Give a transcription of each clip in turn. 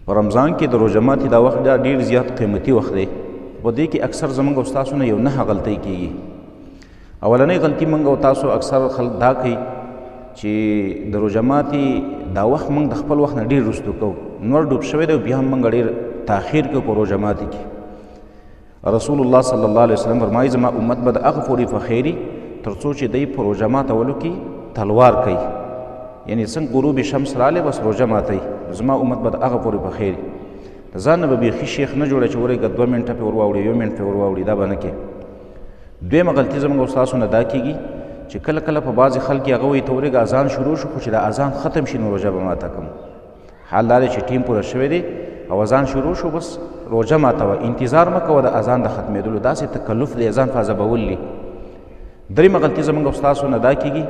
په رمضان کې د روژه ماتي دا وخت ډېر زیات قیمتي وخت دی. په دې کې اکثر زموږ او ستاسو نه یو 9 غلطۍ کېږي. اولنۍ غلطي موږ او تاسو اکثر خلک دا کوي چې د روژه ماتي دا وخت موږ د خپل وخت نه ډېر وروستو کوو، نور ډوب شوی دی او بیا هم موږ ډېر تاخیر کوو په روژه ماتي کې. رسول الله صلی الله علیه وسلم فرمایي زما امت به د هغه پورې فخیري تر څو چې دی په روژه ماتولو کې تلوار کوي، یعنی څنګه غروب شمس رالی بس روژه ماتوي، زما امت به د هغه پورې فخیري. د ځان نه به بیخي شیخ نه جوړه چې ورېږه 2 منټه پې ور واوړي 1 منټ پې ور واوړي، دا به نه کوي. دویمه غلطي زموږ او ستاسو نه دا کېږي چې کله کله په بعضې خلک هغه وایي ته ورېږه اذان شروع شو، خو چې د اذان ختم شي نو روژه به ماته کړم. حال دا دی چې ټیم پوره شوی دی او اذان شروع شو بس روژه ماتوه، انتظار مه کوه د اذان د ختمېدلو، داسې تکلف د اذان فازبول دي. دریمه غلطي زموږ او ستاسو نه دا کېږي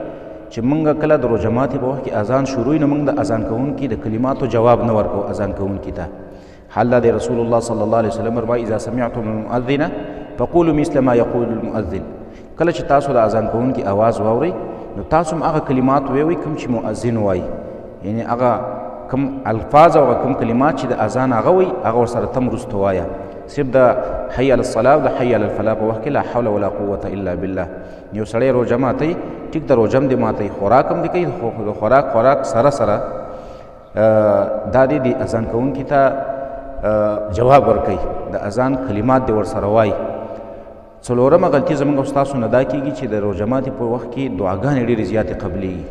چې موږ کله د روژه ماتي په وخت کې اذان شروع نو موږ د اذان کوونکي د کلماتو جواب نه ورکوو اذان کوونکي ته. حال دا دی رسول الله صلی الله علیه وسلم فرمایي اذا سمعتم المؤذن فقولوا مثل ما یقول المؤذن. کله چې تاسو د اذان کوونکي اواز واورئ نو تاسو هم هغه کلمات ووایئ کوم چې مؤذن وایي، یعنی هغه کوم الفاظ او کوم کلمات چې د اذان هغه وایي هغه ورسره تم وروسته وایه. صرف د حي علی الصلاة او د حي علی الفلاح په وخت کې لا حول ولا قوة الا بالله. یو سړی روژه ماتوي، ټیک د روژه هم دې ماتوي، خوراک هم دې کوي، خو د خوراک سره سره دا دې د اذان کوونکي ته جواب ورکوي، د اذان کلمات دې ورسره وایي. څلورمه غلطي زموږ او ستاسو نه دا کېږي چې د روژه ماتي په وخت کې دعاګانې ډېرې زیاتې قبلېږي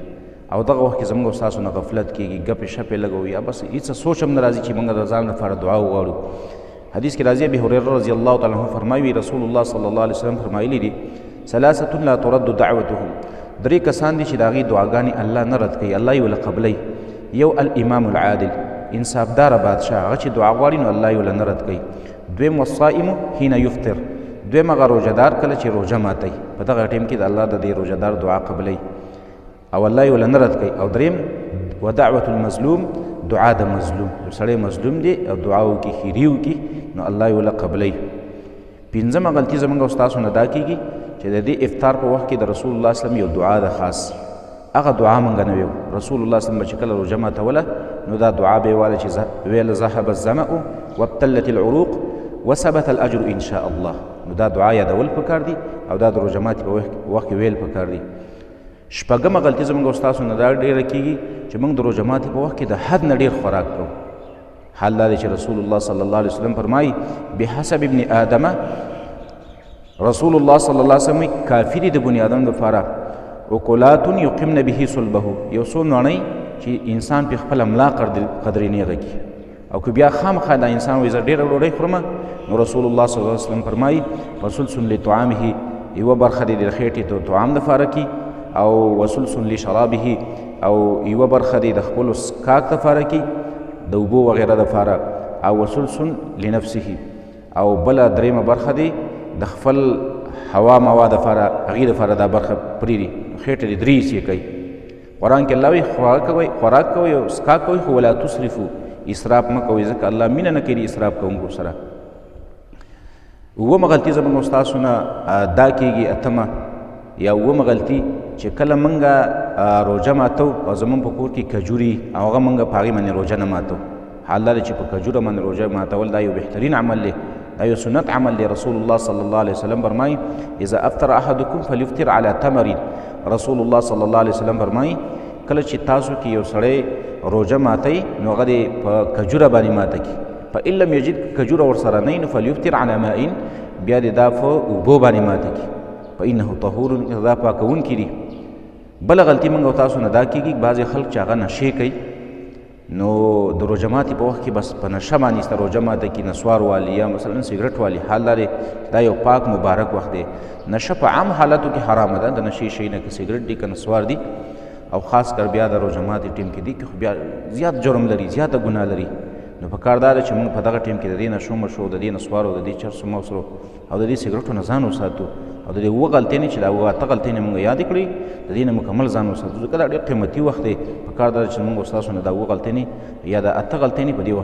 او دغه وخت کې زموږ او ستاسو نه غفلت کېږي، ګپې شپې لګوو یا بس هېڅ سوچ هم نه راځي چې موږ د ځان لپاره دعا وغواړو. حدیث کې راځي ابي هريره رضی الله تعالی عنه فرمایي رسول الله صلی الله علیه وسلم فرمایلی دي ثلاثه لا ترد دعوتهم، 3 کسان دي چې د هغې دعاګانې الله نه رد کوي، الله یې ورله قبلوي. یو الامام العادل، انصافداره بادشاه، هغه چې دعا غواړي نو الله یې ورله نه رد کوي. دویم والصائم حین یفطر، دویم هغه روژهدار کله چې روژه ماتوي، په دغه ټیم کې د الله د دې روژهدار دعا قبلوي او الله یې ورله نه رد کوي. او دریم ودعوة المظلوم، دعا د مظلوم، یو سړی مظلوم دی او دعا وکړي خیري وکړي نو الله یې ورله قبلوي. پنځمه غلطي زموږ او ستاسو نه دا کېږي چې د دې افطار په وخت کې د رسول الله صلی الله علیه وسلم یو دعا ده خاص، هغه دعا موږ نه ویو. رسول الله صلی الله علیه وسلم چې کله روژه ماتوله نو دا دعا به یې ویله چې ویله ذهب الظمأ وابتلت العروق وثبت الاجر ان شاء الله. نو دا دعا یادول پکار دي او دا د روژه ماتي په وخت کې ویل پکار دي. شپږمه غلطي زموږ او ستاسو نه دا ډېره کېږي چې موږ د روژه ماتي په وخت کې د حد نه ډېر خوراک کوو. حال دا دی چې رسول الله صلی الله علیه وسلم فرمایي بحسب ابن آدم، رسول الله صلی الله علیه وسلم کافي دي د بني آدم دپاره اکلات یقمن به صلبه، یو څو نړۍ چې انسان پې خپله ملا قدرې نیغه کړي او که بیا خامخا دا انسان وایي زه ډېره ډوډۍ خورمه نو رسول الله صلی الله علیه وسلم فرمایي وسلس لطعامه، یوه برخه دې د خېټې د طعام دپاره کړي او وسلس لشرابه، او یوه برخه دې د خپلو څښاک دپاره کړي د اوبو وغیره دپاره، او وسلس لنفسه، او بله درېیمه برخه دې د خپل هوا موا دپاره هغې دپاره دا برخه پرېږدي، خېټه دې 3 حصې کوي. قرآن کې الله وایي خوراک کوئ او څښاک کوئ خو ولا تسرفو، اسراف مه کوئ ځکه الله مینه نه کوي د اسراف کوونکو سره. اوومه غلطي زموږ او ستاسو نه دا کېږي، اتمه یا اوومه غلطي چې کله موږ روژه ماتو او زموږ په کور کې کجوري او هغه موږ په هغې باندې روژه نه ماتو. حال دا دی چې په کجوره باندې روژه ماتول دا یو بهترین عمل دی، دا یو سنت عمل دی. رسول الله صلی الله علیه وسلم فرمایي اذا افطر احدکم فلیفطر علی تمر، رسول الله صلی الله علیه وسلم فرمایي کله چې تاسو کې یو سړی روژه ماتوي نو هغه دې په کجوره باندې ماته کړي، فان لم یجد کجوره ورسره نه وي نو فلیفطر علی ماء، بیا دې دا په اوبو باندې ماته کړي، فانه طهور، دا پاکوونکي دي. بله غلطي موږ او تاسو نه دا کېږي بعضې خلک چې هغه نشې کوي نو د روژه ماتي په وخت کې بس په نشه باندې سته روژه ماته کړي، نسوار والي یا مثلا سګرټ والي. حال دا دی دا یو پاک مبارک وخت دی. نشه په عام حالاتو کې حرامه ده، د نشې شی نه که سګرټ دي که نسوار دي، او خاص کر بیا د روژه ماتي ټیم کې دي که خو بیا زیات جرم لري، زیاته ګناه لري. نو په کار دا ده چې موږ په دغه ټیم کې د دې نشو مشو، د دې نسوارو، د دې چرسو موسرو او د دې سګرټو نه ځان وساتو، او د دې 2 غلطۍ نه چې دا 8 غلطۍ نه موږ یادې کړي د دې نه مکمل ځان وساتو، ځکه دا ډېر قیمتي وخت دی. په کار دا ده چې موږ ستاسو نه دا 2 غلطۍ نه یا دا 8 غلطۍ نه په دې وخت